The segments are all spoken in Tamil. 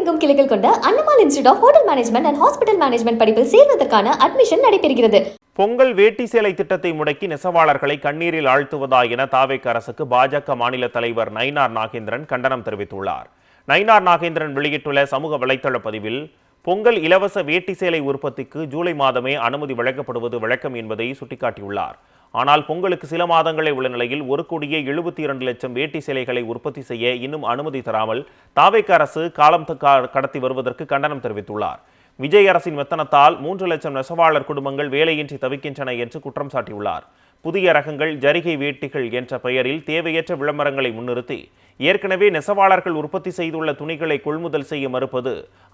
தமிழகமெங்கும் கிளைகள் கொண்ட Annamalai institute of hotel management and hospital management படிப்பில் சேர்வதற்கான அட்மிஷன் நடைபெறுகிறது. பொங்கல் வேட்டி சேலை திட்டத்தை முடக்கி நெசவாளர்களை கண்ணீரில் ஆழ்த்துவதா என தாவேக அரசுக்கு பாஜக மாநில தலைவர் நயினார் நாகேந்திரன் கண்டனம் தெரிவித்துள்ளார். நயினார் நாகேந்திரன் வெளியிட்டுள்ள சமூக வலைதள பதிவில், பொங்கல் இலவச வேட்டி சேலை உற்பத்திக்கு ஜூலை மாதமே அனுமதி வழங்கப்படுவது வழக்கம் என்பதை சுட்டிக்காட்டியுள்ளார். ஆனால் பொங்கலுக்கு சில மாதங்களே உள்ள நிலையில் 1,72,00,000 வேட்டி சேலைகளை உற்பத்தி செய்ய இன்னும் அனுமதி தராமல் தாவேக அரசு காலம் கடத்தி வருவதற்கு கண்டனம் தெரிவித்துள்ளார். விஜய் அரசின் மெத்தனத்தால் 3 லட்சம் நெசவாளர் குடும்பங்கள் வேலையின்றி தவிக்கின்றன என்று குற்றம் சாட்டியுள்ளார். புதிய ரகங்கள் ஜரிகை வேட்டிகள் என்ற பெயரில் தேவையற்ற விளம்பரங்களை முன்னிறுத்தி ஏற்கனவே நெசவாளர்கள் உற்பத்தி செய்துள்ள துணிகளை கொள்முதல் செய்ய மறுப்பது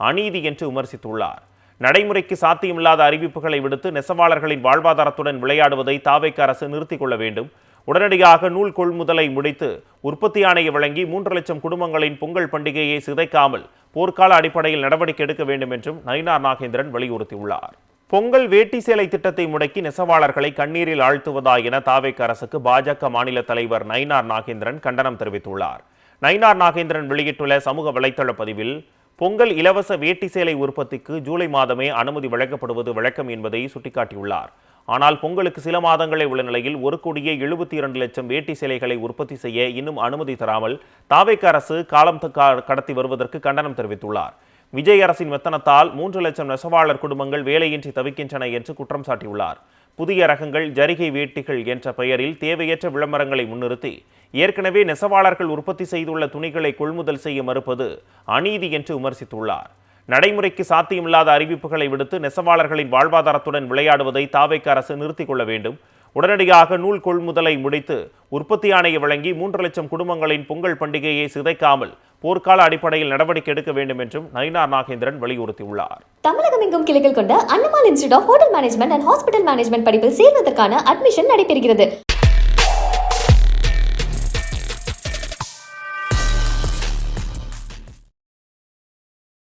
அநீதி என்று விமர்சித்துள்ளார். நடைமுறைக்கு சாத்தியமில்லாத அறிவிப்புகளை விடுத்து நெசவாளர்களின் வாழ்வாதாரத்துடன் விளையாடுவதை தாவேக அரசு நிறுத்திக் கொள்ள வேண்டும். உடனடியாக நூல் கொள்முதலை முடித்து உற்பத்தி ஆணையை வழங்கி 3 லட்சம் குடும்பங்களின் பொங்கல் பண்டிகையை சிதைக்காமல் போர்க்கால அடிப்படையில் நடவடிக்கை எடுக்க வேண்டும் என்றும் நயினார் நாகேந்திரன் வலியுறுத்தியுள்ளார். பொங்கல் வேட்டி சேலை திட்டத்தை முடக்கி நெசவாளர்களை கண்ணீரில் ஆழ்த்துவதா என தாவேக அரசுக்கு பாஜக மாநில தலைவர் நயினார் நாகேந்திரன் கண்டனம் தெரிவித்துள்ளார். நயினார் நாகேந்திரன் வெளியிட்டுள்ள சமூக வலைதள பதிவில், பொங்கல் இலவச வேட்டி சேலை உற்பத்திக்கு ஜூலை மாதமே அனுமதி வழங்கப்படுவது வழக்கம் என்பதை சுட்டிக்காட்டியுள்ளார். ஆனால் பொங்கலுக்கு சில மாதங்களே உள்ள நிலையில் 1,72,00,000 வேட்டி சேலைகளை உற்பத்தி செய்ய இன்னும் அனுமதி தராமல் தாவேக அரசு காலம் கடத்தி வருவதற்கு கண்டனம் தெரிவித்துள்ளார். விஜய் அரசின் மெத்தனத்தால் 3 லட்சம் நெசவாளர் குடும்பங்கள் வேலையின்றி தவிக்கின்றன என்று குற்றம் சாட்டியுள்ளார். புதிய ரகங்கள் ஜரிகை வேட்டிகள் என்ற பெயரில் தேவையற்ற விளம்பரங்களை முன்னிறுத்தி ஏற்கனவே நெசவாளர்கள் உற்பத்தி செய்துள்ள துணிகளை கொள்முதல் செய்ய மறுப்பது அநீதி என்று விமர்சித்துள்ளார். நடைமுறைக்கு சாத்தியமில்லாத அறிவிப்புகளை விடுத்து நெசவாளர்களின் வாழ்வாதாரத்துடன் விளையாடுவதை தாவேக அரசு நிறுத்திக் கொள்ள வேண்டும். உடனடியாக நூல் கொள்முதலை முடித்து உற்பத்தி ஆணையை வழங்கி 3 லட்சம் குடும்பங்களின் பொங்கல் பண்டிகையை சிதைக்காமல் போர்க்கால அடிப்படையில் நடவடிக்கை எடுக்க வேண்டும் என்றும் நயினார் நாகேந்திரன் வலியுறுத்தியுள்ளார். தமிழகமெங்கும் கிளைகள் கொண்ட Annamalai institute of hotel management and hospital management படிப்பில் சேர்வதற்கான அட்மிஷன் நடைபெறுகிறது.